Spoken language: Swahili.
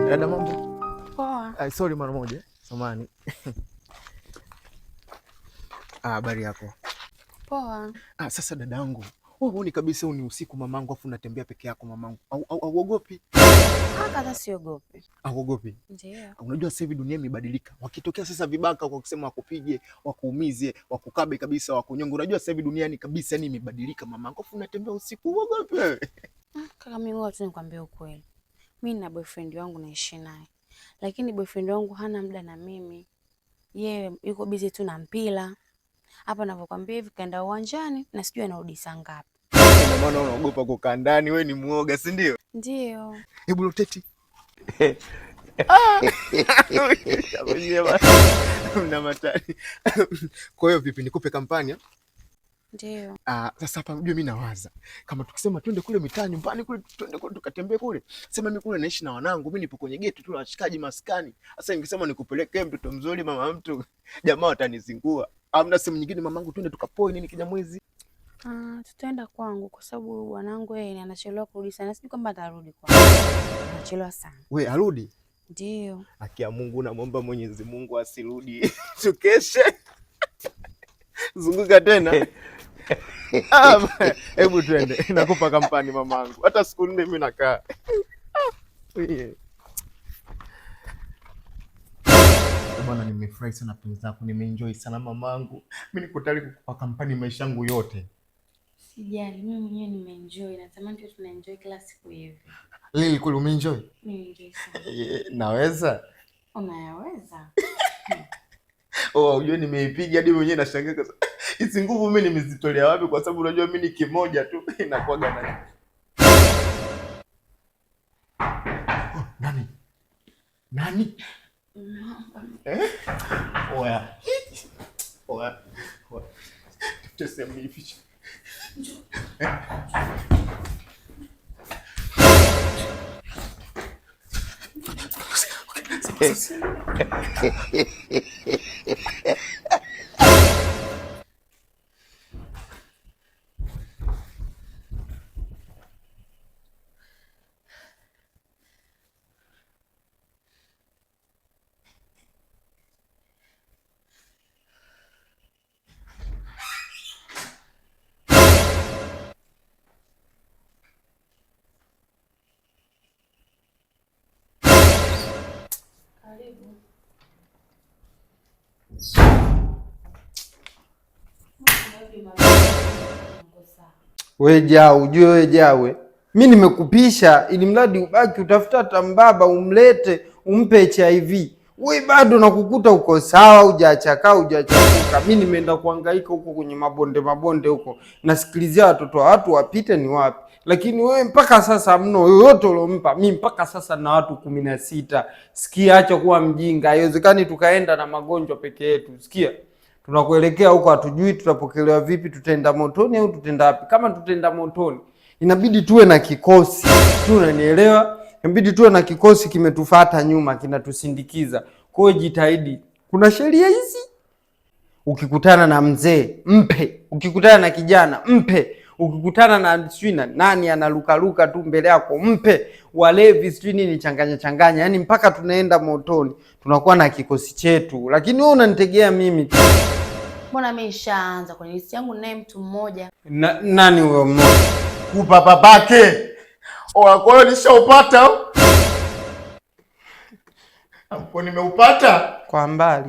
Dada, mambo? Poa. Sorry mara moja. Samahani. Habari yako? Poa. Sasa dadangu, wewe huoni kabisa huu ni usiku mamangu, afu unatembea peke yako mamangu. Au uogopi? Hata siogopi. Uogopi? Ndio. Unajua sasa hivi dunia imebadilika. Wakitokea sasa vibaka kwa kusema wakupige, wakuumize, wakukabe kabisa, wakunyonge. Unajua sasa hivi dunia ni kabisa ni imebadilika mamangu. Afu unatembea usiku, uogopi wewe? Kaka, mimi ngoja tu nikwambie ukweli. Mimi na boyfriend wangu naishi naye. Lakini boyfriend wangu hana muda na mimi. Yeye yuko busy tu na mpira. Hapa ninavyokuambia hivi kaenda uwanjani na sijui anarudi saa ngapi. Ndio maana unaogopa kukaa ndani, wewe ni muoga, si ndio? Ndio. Hebu roteti. Mna matani. Kwa hiyo vipi, nikupe kampani? Ndio. Sasa hapa unajua mimi nawaza kama tukisema twende kule mitaani nyumbani kule, twende kule tukatembee kule. Sema mimi kule naishi na wanangu, mimi nipo kwenye geti tu na washikaji maskani. Sasa ningesema nikupeleke mtoto mzuri mama mtu, jamaa watanizingua. Amna sehemu nyingine mamangu, twende tukapoe nini Kinyamwezi? Tutaenda kwangu kwa sababu wanangu yeye anachelewa kurudi sana. Sijui kama atarudi kwangu. Anachelewa sana. We, arudi? Ndio. Haki ya Mungu, naomba Mwenyezi Mungu asirudi. Tukeshe. Zunguka tena. Hebu twende. Nakupa kampani mamangu. Hata siku 4 mimi nakaa. Bwana, nimefurahi sana penzi zako, nimeenjoy sana mamangu. Mimi niko tayari kukupa kampani maisha yangu yote. Sijali, mimi mwenyewe nimeenjoy. Natamani tu tunaenjoy kila siku hivi. Lili, kule umeenjoy? Nimeenjoy sana. Naweza? Unayaweza? Unajua nimeipiga hadi mwenyewe nashangaa. Hizi nguvu mimi nimezitolea wapi? Kwa sababu unajua mimi ni kimoja tu inakuaga na nani? Oya. Tuseme hivi. Ujue jawe, mi nimekupisha ili mradi ubaki utafuta tambaba umlete umpe HIV. We bado nakukuta uko sawa, hujachafuka. Mi nimeenda kuhangaika huko kwenye mabonde huko, nasikilizia watoto wa watu wapite ni wapi. Lakini wewe mpaka sasa mno yoyote uliompa. Mi mpaka sasa na watu 16. Sikia, acha kuwa mjinga. Haiwezekani tukaenda na magonjwa peke yetu. Sikia, tunakuelekea huko hatujui tutapokelewa vipi, tutaenda motoni au tutaenda wapi. Kama tutaenda motoni, inabidi tuwe na kikosi. Tu unanielewa? Inabidi tuwe na kikosi kimetufuata nyuma, kinatusindikiza. Kwa hiyo jitahidi. Kuna sheria hizi. Ukikutana na mzee, mpe. Ukikutana na kijana, mpe. Ukikutana na sijui nani analukaluka tu mbele yako, mpe. Walevi sijui nini changanya. Yaani mpaka tunaenda motoni tunakuwa na kikosi chetu. Lakini wewe unanitegea mimi tu. Mbona mimi nishaanza kwenye list yangu naye mtu mmoja. Nani huyo mmoja? Kupa babake. Kwa hiyo nishaupata. Hapo nimeupata kwa mbali.